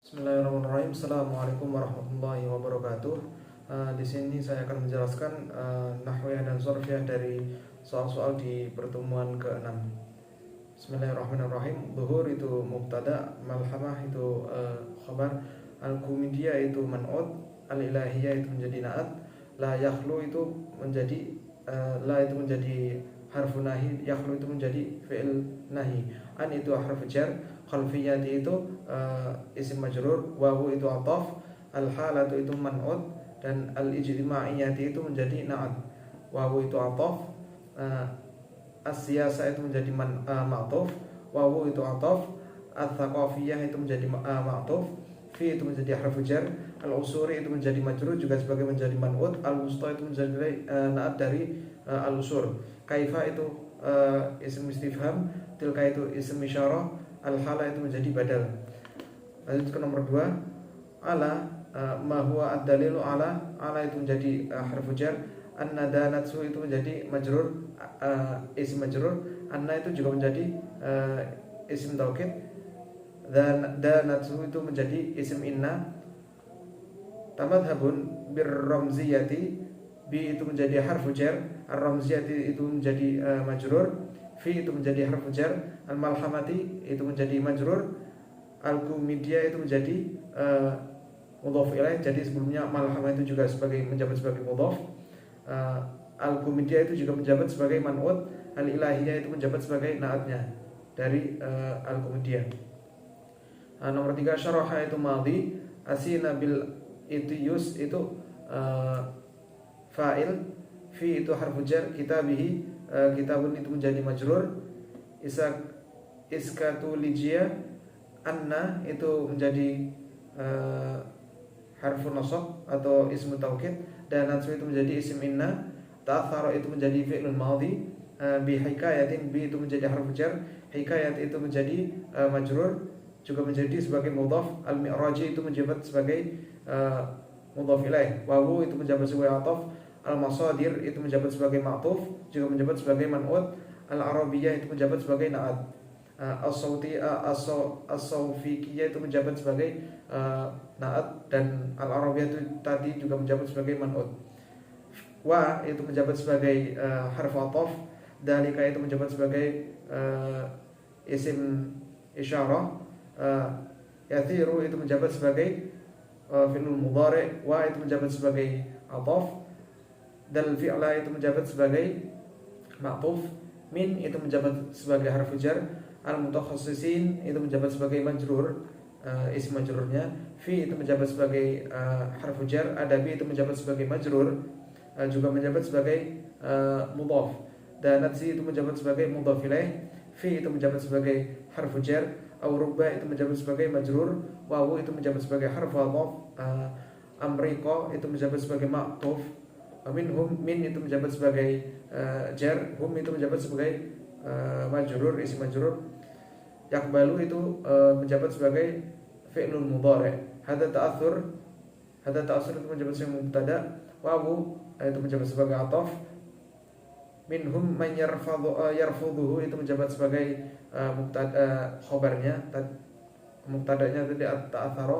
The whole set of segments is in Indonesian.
Bismillahirrahmanirrahim. Assalamualaikum warahmatullahi wabarakatuh. Di sini saya akan menjelaskan nahwiyah dan sorfiyah dari soal-soal di pertemuan ke-6. Bismillahirrahmanirrahim. Zuhur itu mubtada, malhamah itu khabar, al-kumidiyah itu man'ud, al-ilahiyah itu menjadi na'at, la yakhlu itu menjadi la itu menjadi harfu nahi, yakhlu itu menjadi fi'il nahi, an itu harfu jar, khalfiyati itu isim majrur, wawu itu ataf, al-halatu itu man'ud, dan al-ijtimaiyati itu menjadi na'at. Wawu itu ataf, as-siyasa itu menjadi ma'tuf, wawu itu ataf, al-thaqafiyah itu menjadi ma'tuf, fi itu menjadi harfu jar, al-usuri itu menjadi majrur juga sebagai menjadi man'ud, al-wusta itu menjadi na'at dari al-usur. Kaifa itu isim istifham, tilka itu isim isyarah, al-hala itu menjadi badal. Lanjut ke nomor 2. Ala ma huwa ad-dalilu ala itu menjadi harfu jar, an-nadanatsu itu menjadi majrur, isim majrur, anna itu juga menjadi isim taukid, dan danatsu itu menjadi isim inna. Tamadhabun bir-ramziyati, bi itu menjadi harfu jar, ar-ramziyati itu menjadi majrur, fi itu menjadi harfu jar, al-malhamati itu menjadi majrur, al-kumidiyah itu menjadi mudhaf ilaih. Jadi sebelumnya malhamah itu juga menjabat sebagai mudhaf, al-kumidiyah itu juga menjabat sebagai man'ud, al-ilahiyah itu menjabat sebagai naatnya dari al-kumidiyah. Nomor 3, syaraha itu madhi, asina bil itu yus itu fa'il, fi itu harfu jar, kitabihi kitabun itu menjadi majrur, iskatulijia, anna itu menjadi harfu nasab atau ismu taukid, dan natsu itu menjadi isim inna, ta'athara itu menjadi fi'lun madhi, bi hikayatin, bi itu menjadi harfu jar, hikayat itu menjadi majrur juga menjadi sebagai mudhaf, al-mi'raji itu menjabat sebagai mudhaf ilaih, wawu itu menjabat sebagai ataf, al-masadir itu menjabat sebagai ma'tuf juga menjabat sebagai man'ud, al-arabiyah itu menjabat sebagai na'at, as-sawfikiyah itu menjabat sebagai na'at, dan al-arabiyah itu tadi juga menjabat sebagai man'ud. Wa itu menjabat sebagai harfu ataf, dalika itu menjabat sebagai isim isyarah, yathiru itu menjabat sebagai fi'lul mudhari', wa itu menjabat sebagai ataf, dal fi'la itu menjabat sebagai ma'tuf, min itu menjabat sebagai harfu jar, al-mutakhassisin itu menjabat sebagai majrur, isim majrurnya, fi itu menjabat sebagai harfu jar, adabi itu menjabat sebagai majrur, juga menjabat sebagai mudhaf, dan natsi itu menjabat sebagai mudhaf ilaih, fi itu menjabat sebagai harfu jar, rubba itu menjabat sebagai majrur, wawu itu menjabat sebagai harfu ataf, amriqa itu menjabat sebagai ma'tuf, min itu menjabat sebagai jar, hum itu menjabat sebagai majrur, isim majrur, yakbalu itu menjabat sebagai fi'lul mudhari', hadza ta'athur itu menjabat sebagai mubtada, wawu itu menjabat sebagai ataf, minhum man yarfudhuhu itu menjabat sebagai mubtada, khobarnya, mubtadanya tadi ta'athara,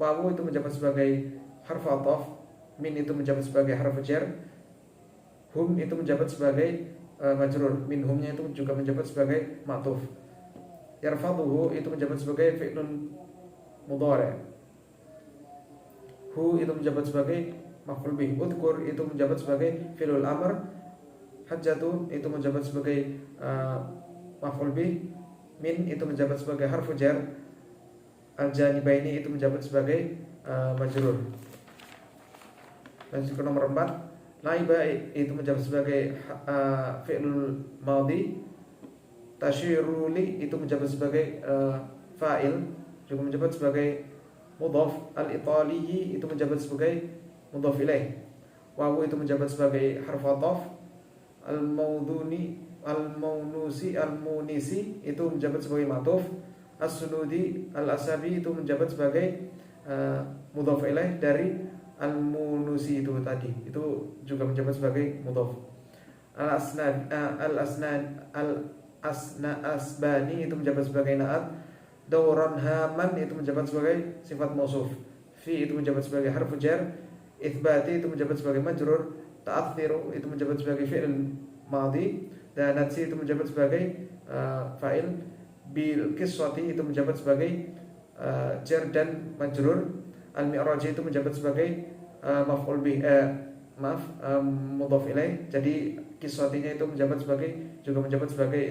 wawu itu menjabat sebagai harfu ataf, min itu menjabat sebagai harfu jar, hum itu menjabat sebagai majrur, minhumnya itu juga menjabat sebagai ma'tuf, yarfadhuhu itu menjabat sebagai fi'lun mudhari', hu itu menjabat sebagai maf'ul bih, udhkur itu menjabat sebagai fi'lul amr, hajjatu itu menjabat sebagai maf'ul bih, min itu menjabat sebagai harfu jar, al-janibaini itu menjabat sebagai majrur. Lanjut ke nomor 4, laiba itu menjabat sebagai fi'lul madhi, tasyiruli itu menjabat sebagai fa'il juga menjabat sebagai mudhaf, al-italiyi itu menjabat sebagai mudhaf ilaih, wawu itu menjabat sebagai harfu ataf, al-munisi itu menjabat sebagai ma'tuf, as-sunudi al-asabi itu menjabat sebagai mudhaf ilaih dari al-munusi itu tadi, itu juga menjabat sebagai mudhaf. Al-asbani itu menjabat sebagai na'at, Dauran haman itu menjabat sebagai sifat mausuf. Fi itu menjabat sebagai harfu jar. Itsbati itu menjabat sebagai majrur. Ta'athiru itu menjabat sebagai fi'il madhi. Dan natsi itu menjabat sebagai fa'il. Bil qissati itu menjabat sebagai jar dan majrur. Al-mi'raji itu menjabat sebagai maf'ul bih mudhaf ilaih. Jadi kiswatinya itu juga menjabat sebagai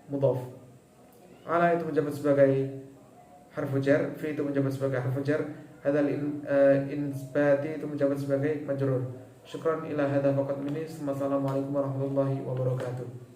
mudhaf. Ala itu menjabat sebagai harfu jar, fi itu menjabat sebagai harfu jar, hadzal insbati itu menjabat sebagai majrur. Syukran ila hadza faqat minni. Wassalamualaikum warahmatullahi wabarakatuh.